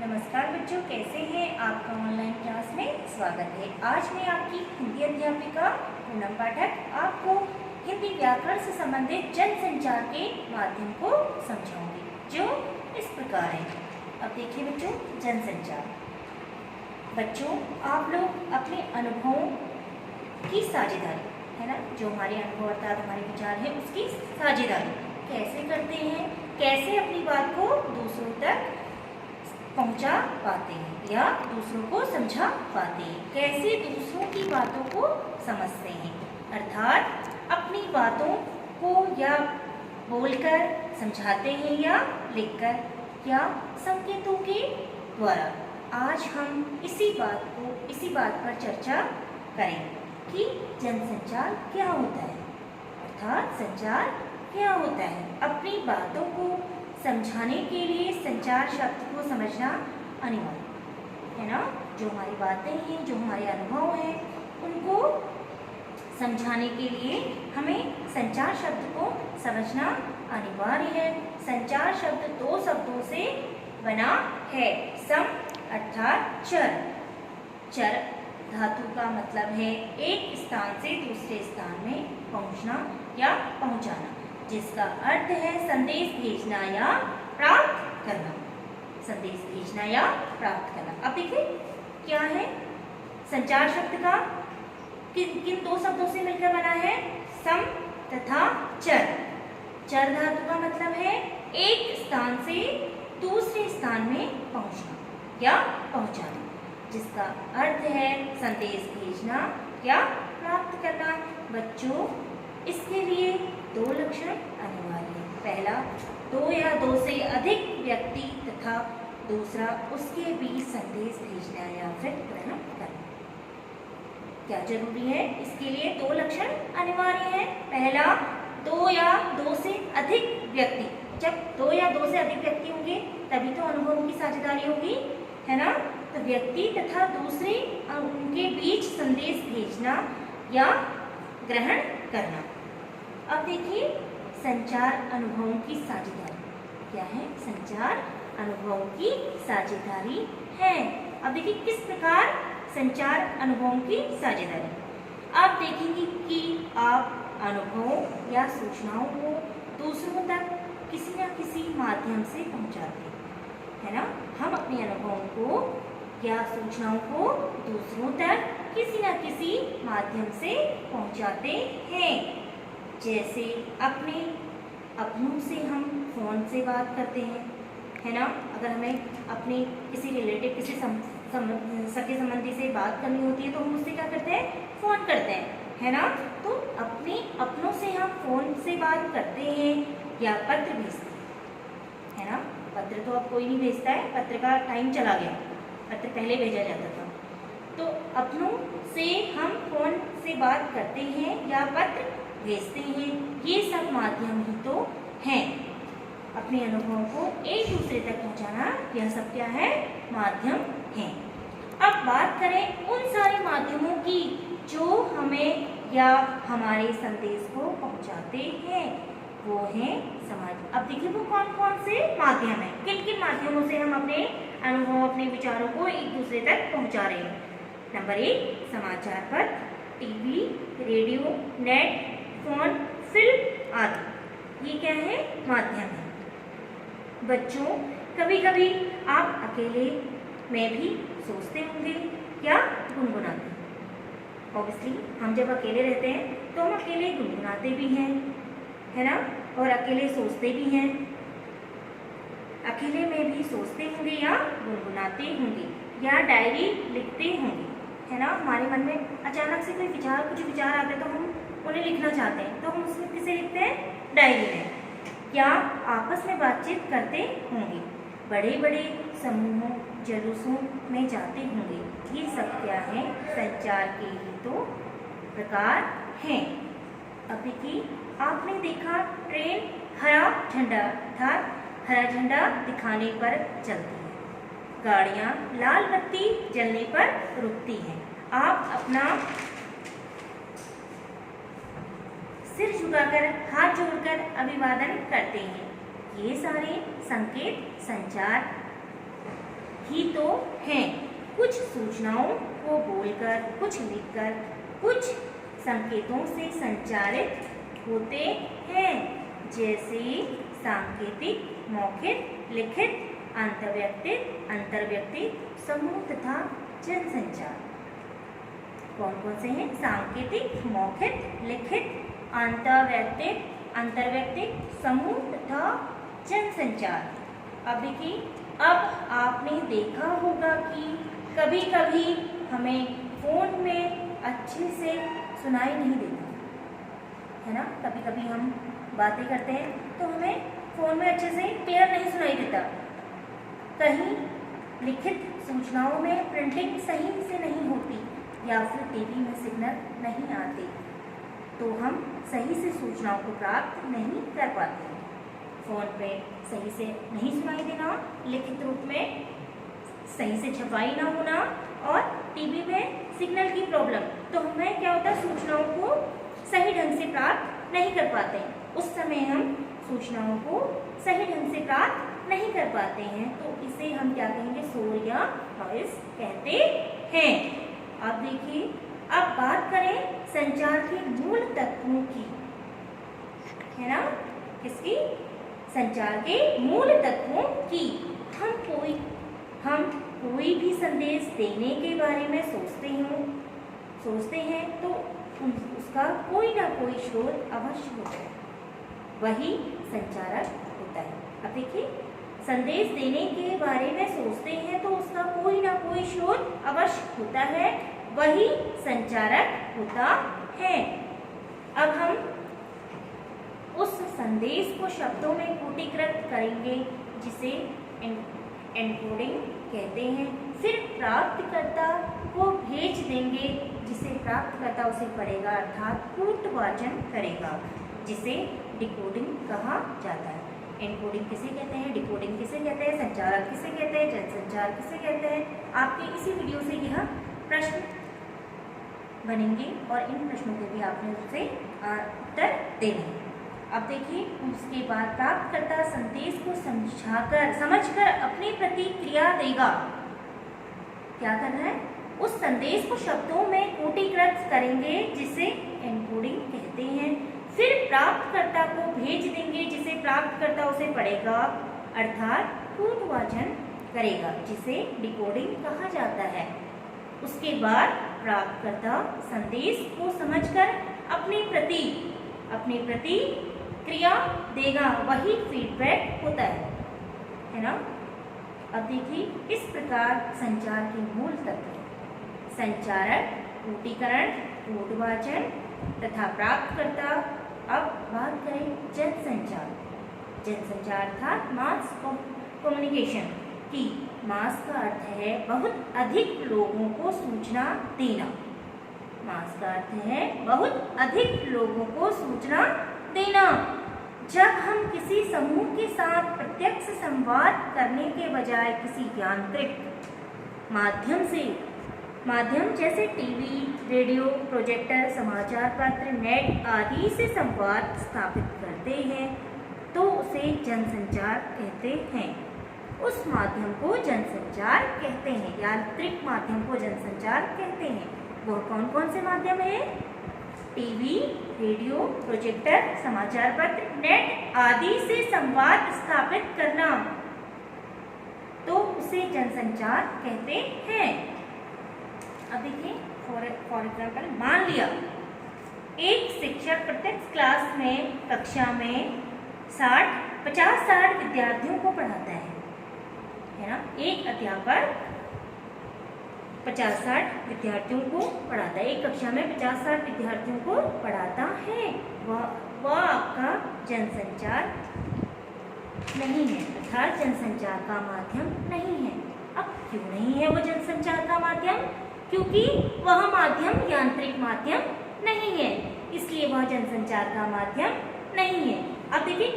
नमस्कार बच्चों, कैसे हैं? आपका ऑनलाइन क्लास में स्वागत है। आज मैं आपकी हिंदी अध्यापिका पूनम पाठक आपको हिंदी व्याकरण से संबंधित जनसंचार के माध्यम को समझाऊंगी, जो इस प्रकार है। अब देखिए बच्चों, जनसंचार। बच्चों, आप लोग अपने अनुभवों की साझेदारी, है ना, जो हमारे अनुभव अर्थात हमारे विचार है, उसकी साझेदारी कैसे करते हैं, कैसे अपनी बात को दूसरों तक पहुंचा पाते हैं या दूसरों को समझा पाते हैं, कैसे दूसरों की बातों को समझते हैं, अर्थात अपनी बातों को या बोलकर समझाते हैं या लिखकर या संकेतों के द्वारा। आज हम इसी बात पर चर्चा करें कि जनसंचार क्या होता है, अर्थात संचार क्या होता है। अपनी बातों को समझाने के लिए संचार शब्द को समझना अनिवार्य है ना। जो हमारी बातें हैं, जो हमारे अनुभव हैं, उनको समझाने के लिए हमें संचार शब्द को समझना अनिवार्य है। संचार शब्द दो शब्दों से बना है। सम अर्थात चर। चर धातु का मतलब है एक स्थान से दूसरे स्थान में पहुंचना या पहुंचाना, जिसका अर्थ है संदेश भेजना या प्राप्त करना। संदेश भेजना या प्राप्त करना। अब देखिए क्या है संचार शब्द का किन दो शब्दों से मिलकर बना है, सम तथा चर। चर धातु का मतलब है एक स्थान से दूसरे स्थान में पहुंचना या पहुंचाना, जिसका अर्थ है संदेश भेजना या प्राप्त करना। बच्चों, इसके लिए दो लक्षण अनिवार्य है। पहला, दो या दो से अधिक व्यक्ति तथा दूसरा उसके बीच संदेश भेजना या फिर ग्रहण करना। क्या जरूरी है? इसके लिए दो लक्षण अनिवार्य है। पहला, दो या दो से अधिक व्यक्ति। जब दो या दो से अधिक व्यक्ति होंगे तभी तो अनुभवों की साझेदारी होगी, है ना। तो व्यक्ति तथा दूसरे उनके बीच संदेश भेजना या ग्रहण करना। अब देखिए संचार अनुभवों की साझेदारी क्या है। संचार अनुभवों की साझेदारी है। अब देखिए किस प्रकार संचार अनुभवों की साझेदारी। आप देखेंगे कि आप अनुभवों या सूचनाओं को दूसरों तक किसी न किसी माध्यम से पहुंचाते हैं, है ना। हम अपने अनुभवों को या सूचनाओं को दूसरों तक किसी न किसी माध्यम से पहुंचाते हैं। जैसे अपनों से हम फ़ोन से बात करते हैं, है ना। अगर हमें अपने किसी रिलेटिव, किसी सगे संबंधी से बात करनी होती है तो हम उससे क्या करते हैं, फ़ोन करते हैं, है ना। तो अपनों से हम फ़ोन से बात करते हैं या पत्र भेजते हैं, है ना। पत्र तो अब कोई नहीं भेजता है, पत्र का टाइम चला गया, पत्र पहले भेजा जाता था। तो अपनों से हम फ़ोन से बात करते हैं या पत्र भेजते हैं, ये सब माध्यम ही तो हैं। अपने अनुभवों को एक दूसरे तक पहुंचाना, यह सब क्या है, माध्यम है। अब बात करें उन सारे माध्यमों की जो हमें या हमारे संदेश को पहुंचाते हैं, वो हैं समाज। अब देखिए वो कौन कौन से माध्यम हैं, किन किन माध्यमों से हम अपने अनुभव, अपने विचारों को एक दूसरे तक पहुंचा रहे हैं। नंबर 1, समाचार पत्र, TV, radio, net, phone, film आदि। ये क्या है, माध्यम है। बच्चों, कभी कभी आप अकेले में भी सोचते होंगे या गुनगुनाते हैं। ऑब्वियसली हम जब अकेले रहते हैं तो हम अकेले गुनगुनाते भी हैं, है ना, और अकेले सोचते भी हैं। अकेले में भी सोचते होंगे या गुनगुनाते होंगे या डायरी लिखते होंगे, है ना। हमारे मन में अचानक से कुछ विचार आते हैं तो हम उन्हें लिखना चाहते हैं, तो हम उसमें किसे लिखते हैं, डायरी में। या आपस में बातचीत करते होंगे, बड़े बड़े समूहों, जुलूसों में जाते होंगे। ये सब क्या है, संचार के ही तो प्रकार हैं। अब देखिए, आपने देखा ट्रेन हरा झंडा अर्थात हरा झंडा दिखाने पर चलती है, गाड़ियाँ लाल बत्ती जलने पर रुकती हैं। आप अपना सिर झुकाकर हाथ जोड़कर अभिवादन करते हैं। ये सारे संकेत संचार ही तो हैं। कुछ सूचनाओं को बोलकर, कुछ लिखकर, कुछ संकेतों से संचारित होते हैं, जैसे सांकेतिक, मौखिक, लिखित, अंतर्व्यक्तिक, समूह तथा जनसंचार। कौन कौन से हैं? सांकेतिक, मौखिक, लिखित, अंतर्व्यक्तिक, समूह तथा जनसंचार। अब देखिए, अब आपने देखा होगा कि कभी कभी हमें फोन में अच्छे से सुनाई नहीं देता है ना। कभी कभी हम बातें करते हैं तो हमें फोन में अच्छे से क्लियर नहीं सुनाई देता। कहीं लिखित सूचनाओं में प्रिंटिंग सही से नहीं होती या फिर टीवी में सिग्नल नहीं आते, तो हम सही से सूचनाओं को प्राप्त नहीं कर पाते। फोन पे सही से नहीं सुनाई देना, लिखित रूप में सही से छपाई ना होना और टीवी में सिग्नल की प्रॉब्लम, तो हमें क्या होता है, सूचनाओं को सही ढंग से प्राप्त नहीं कर पाते। उस समय हम सूचनाओं को सही ढंग से प्राप्त नहीं कर पाते हैं, तो इसे हम क्या कहेंगे, शोर या नॉइस कहते हैं। अब देखिए, अब बात करें संचार के मूल तत्वों की, है ना। किसकी? संचार के मूल तत्वों की। हम कोई भी संदेश देने के बारे में सोचते हैं तो उसका कोई ना कोई स्रोत अवश्य होता है, वही संचारक होता है। अब देखिए, संदेश देने के बारे में सोचते हैं तो उसका कोई ना कोई स्रोत अवश्य होता है, वही संचारक होता है। अब हम उस संदेश को शब्दों में कूटीकृत करेंगे, जिसे एन्कोडिंग कहते हैं। फिर प्राप्तकर्ता को भेज देंगे, जिसे प्राप्तकर्ता उसे पढ़ेगा, अर्थात कूटवाचन करेगा, जिसे डिकोडिंग कहा जाता है। एन्कोडिंग किसे कहते हैं, डिकोडिंग किसे कहते हैं, संचारक किसे कहते हैं, जनसंचार किसे कहते हैं। आपके इसी वीडियो से यह प्रश्न बनेंगे और इन प्रश्नों के भी आपने उससे उत्तर देने हैं। अब देखिए, उसके बाद प्राप्तकर्ता संदेश को समझकर अपनी प्रतिक्रिया देगा। क्या करना है, उस संदेश को शब्दों में कूटीकृत करेंगे, जिसे एन्कोडिंग कहते हैं। फिर प्राप्तकर्ता को भेज देंगे, जिसे प्राप्तकर्ता उसे पढ़ेगा, अर्थात कूटवाचन करेगा, जिसे डिकोडिंग कहा जाता है। उसके बाद प्राप्तकर्ता संदेश को समझकर अपनी प्रतिक्रिया देगा, वही फीडबैक होता है ना। अब देखिए, इस प्रकार संचार के मूल तत्व संचारक, कूटीकरण, कूटवाचन तथा प्राप्तकर्ता। अब बात करें जनसंचार अर्थात मास कम्युनिकेशन की। मास का अर्थ है बहुत अधिक लोगों को सूचना देना। मास का अर्थ है बहुत अधिक लोगों को सूचना देना। जब हम किसी समूह के साथ प्रत्यक्ष संवाद करने के बजाय किसी यांत्रिक माध्यम जैसे टीवी, रेडियो, प्रोजेक्टर, समाचार पत्र, नेट आदि से संवाद स्थापित करते हैं, तो उसे जनसंचार कहते हैं। उस माध्यम को जनसंचार कहते हैं, यांत्रिक माध्यम को जनसंचार कहते हैं। वह कौन कौन से माध्यम है? टीवी, रेडियो, प्रोजेक्टर, समाचार पत्र, नेट आदि से संवाद स्थापित करना, तो उसे जनसंचार कहते हैं। अब देखिए, फॉर एग्जाम्पल, मान लिया एक शिक्षक प्रत्येक क्लास में, कक्षा में 50-60 विद्यार्थियों को पढ़ाता है ना। एक अध्यापक 50-60 विद्यार्थियों को पढ़ाता है, एक कक्षा में 50-60 विद्यार्थियों को पढ़ाता है। वह आपका जनसंचार नहीं है, अर्थात जनसंचार का माध्यम नहीं है। अब क्यों नहीं है वो जनसंचार का माध्यम? क्योंकि वह माध्यम यांत्रिक माध्यम नहीं है, इसलिए वह जनसंचार का माध्यम नहीं है। अब देखिए,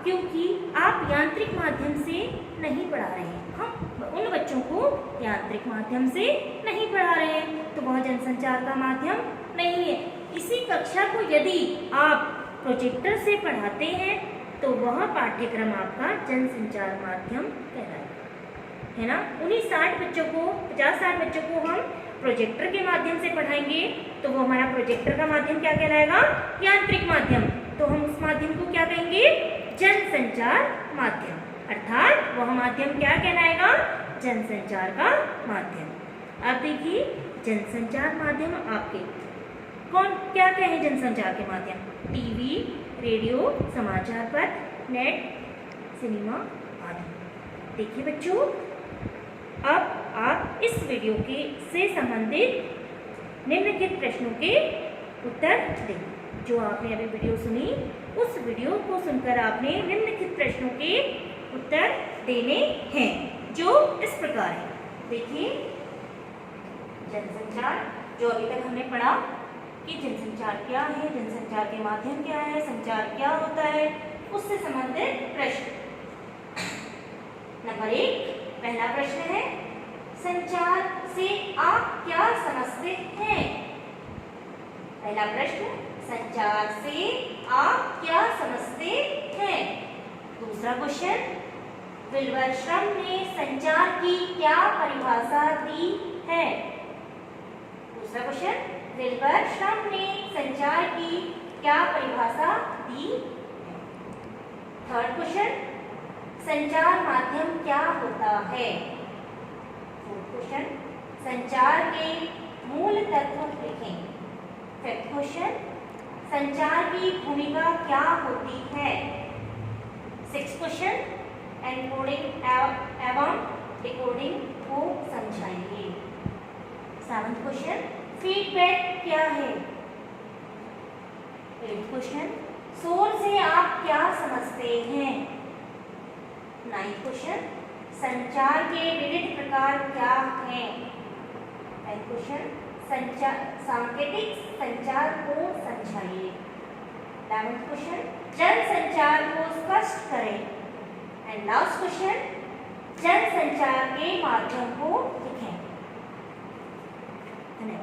क्योंकि आप यांत्रिक माध्यम से नहीं पढ़ा रहे हैं, हम उन बच्चों को यांत्रिक माध्यम से नहीं पढ़ा रहे हैं, तो वह जनसंचार का माध्यम नहीं है। इसी कक्षा को यदि आप प्रोजेक्टर से पढ़ाते हैं, तो वह पाठ्यक्रम आपका जनसंचार माध्यम कहलाएगा। है ना, उन्हीं 60 बच्चों को 50-60 बच्चों को हम प्रोजेक्टर के माध्यम से पढ़ाएंगे, तो वो हमारा प्रोजेक्टर का माध्यम क्या कहलाएगा? यांत्रिक माध्यम। तो हम उस माध्यम को क्या कहेंगे? जनसंचार माध्यम, अर्थात वह माध्यम क्या कहलाएगा? जनसंचार का माध्यम। अब देखिए जनसंचार माध्यम आपके कौन क्या क्या है? जनसंचार के माध्यम टीवी, रेडियो, समाचार पत्र, नेट, सिनेमा आदि। देखिए बच्चों, अब आप इस वीडियो के से संबंधित निम्नलिखित प्रश्नों के उत्तर दें। जो आपने अभी वीडियो सुनी, उस वीडियो को सुनकर आपने निम्नलिखित प्रश्नों के उत्तर देने हैं, जो इस प्रकार है। देखिए जनसंचार, जो अभी तक हमने पढ़ा कि जनसंचार क्या है, जनसंचार के माध्यम क्या है, संचार क्या होता है, उससे संबंधित प्रश्न। नंबर 1, पहला प्रश्न है, संचार से आप क्या समझते हैं? पहला प्रश्न, संचार से आप क्या समझते हैं? दूसरा क्वेश्चन, विल्बर ने संचार की क्या परिभाषा दी है? दूसरा क्वेश्चन, विल्बर ने संचार की क्या परिभाषा दी है? थर्ड क्वेश्चन, संचार माध्यम क्या होता है? फोर्थ क्वेश्चन, संचार के मूल तत्व लिखें। फिफ्थ क्वेश्चन, संचार की भूमिका क्या होती है? सिक्स्थ क्वेश्चन, एनकोडिंग एवं डिकोडिंग को समझाइए। सेवंथ क्वेश्चन, फीडबैक क्या है? एट्थ क्वेश्चन, शोर से आप क्या समझते हैं? नाइन्थ क्वेश्चन, संचार के विविध प्रकार क्या हैं? टेंथ क्वेश्चन, सांकेतिक संचार को समझाइए। 11th क्वेश्चन, जनसंचार को स्पष्ट करें। एंड लास्ट क्वेश्चन, जनसंचार के माध्यम को लिखें।